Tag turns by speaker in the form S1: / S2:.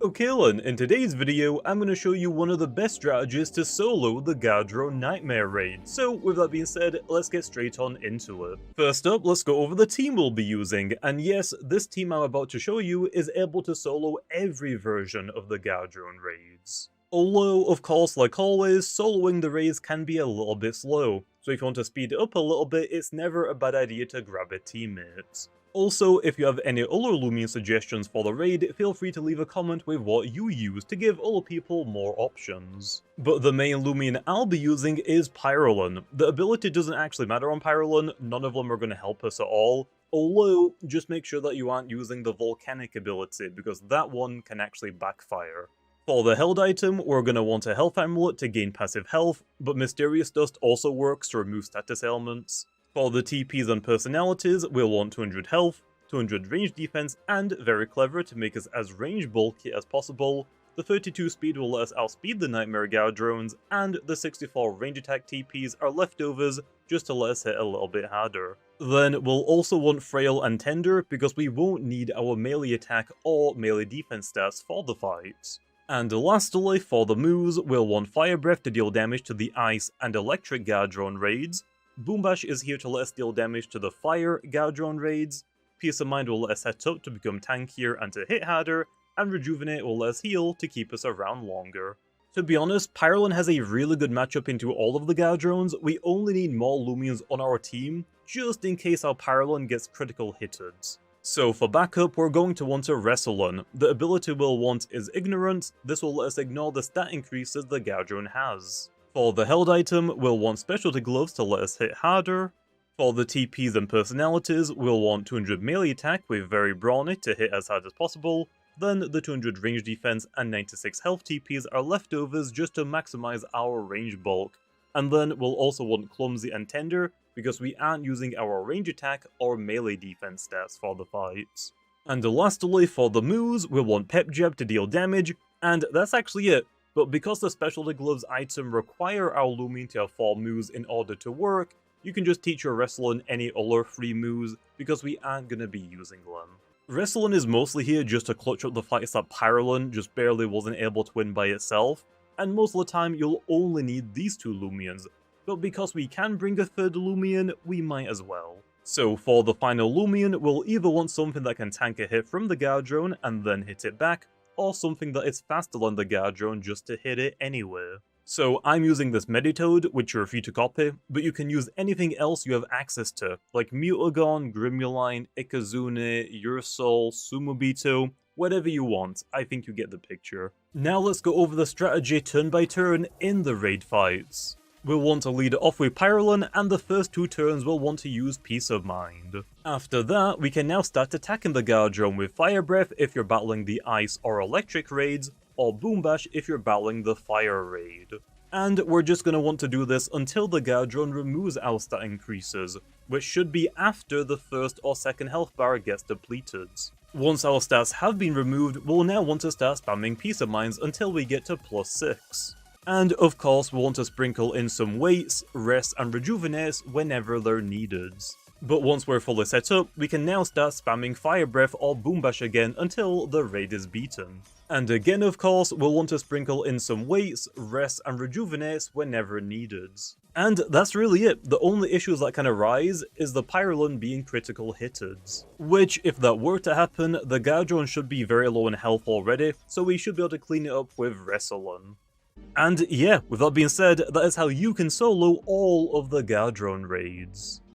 S1: Okay then, in today's video, I'm going to show you one of the best strategies to solo the GARDRONE Nightmare raid. So with that being said, let's get straight on into it. First up, let's go over the team we'll be using, and yes, this team I'm about to show you is able to solo every version of the GARDRONE raids. Although, of course, like always, soloing the raids can be a little bit slow, so if you want to speed it up a little bit, it's never a bad idea to grab a teammate. Also, if you have any other Loomian suggestions for the raid, feel free to leave a comment with what you use to give other people more options. But the main Loomian I'll be using is Pyrolon. The ability doesn't actually matter on Pyrolon, none of them are going to help us at all, although just make sure that you aren't using the volcanic ability, because that one can actually backfire. For the held item, we're going to want a health amulet to gain passive health, but Mysterious Dust also works to remove status ailments. For the TPs and personalities, we'll want 200 health, 200 range defense, and very clever to make us as range bulky as possible, the 32 speed will let us outspeed the Nightmare GARDRONEs, and the 64 range attack TPs are leftovers just to let us hit a little bit harder. Then we'll also want Frail and Tender because we won't need our melee attack or melee defense stats for the fights. And lastly, for the moves, we'll want Fire Breath to deal damage to the Ice and Electric GARDRONE raids, Boombash is here to let us deal damage to the Fire GARDRONE raids, Peace of Mind will let us set up to become tankier and to hit harder, and Rejuvenate will let us heal to keep us around longer. To be honest, Pyrolon has a really good matchup into all of the GARDRONEs, we only need more Loomians on our team, just in case our Pyrolon gets critical hitted. So for backup, we're going to want a Wrestleon. The ability we'll want is Ignorance, this will let us ignore the stat increases the GARDRONE has. For the held item, we'll want Specialty Gloves to let us hit harder. For the TPs and personalities, we'll want 200 melee attack with Very Brawny to hit as hard as possible. Then the 200 range defense and 96 health TPs are leftovers just to maximize our range bulk. And then we'll also want Clumsy and Tender because we aren't using our range attack or melee defense stats for the fights. And lastly, for the moves, we'll want Pep Jab to deal damage, and that's actually it. But because the Specialty Gloves item require our Loomian to have 4 moves in order to work, you can just teach your Wrestleon any other 3 moves because we aren't going to be using them. Wrestleon is mostly here just to clutch up the fights that Pyrolon just barely wasn't able to win by itself, and most of the time you'll only need these 2 Loomians, but because we can bring a 3rd Loomian, we might as well. So for the final Loomian, we'll either want something that can tank a hit from the GARDRONE and then hit it back, or something that is faster than the GARDRONE just to hit it anywhere. So I'm using this Meditoad, which you're free to copy, but you can use anything else you have access to, like Mutagon, Grimuline, Ikazune, Ursul, Sumobito, whatever you want, I think you get the picture. Now let's go over the strategy turn by turn in the raid fights. We'll want to lead it off with Pyrolon, and the first 2 turns we'll want to use Peace of Mind. After that, we can now start attacking the GARDRONE with Fire Breath if you're battling the Ice or Electric raids, or Boombash if you're battling the Fire raid. And we're just going to want to do this until the GARDRONE removes our stat increases, which should be after the 1st or 2nd health bar gets depleted. Once our stats have been removed, we'll now want to start spamming Peace of Minds until we get to +6. And of course we'll want to sprinkle in some weights, rest and rejuvenates whenever they're needed. But once we're fully set up, we can now start spamming Fire Breath or Boombash again until the raid is beaten. And again of course, we'll want to sprinkle in some weights, rest and rejuvenates whenever needed. And that's really it, the only issues that can arise is the Pyrolon being critical hitted. Which, if that were to happen, the GARDRONE should be very low in health already, so we should be able to clean it up with Wrestleon. And yeah, with that being said, that is how you can solo all of the GARDRONE raids.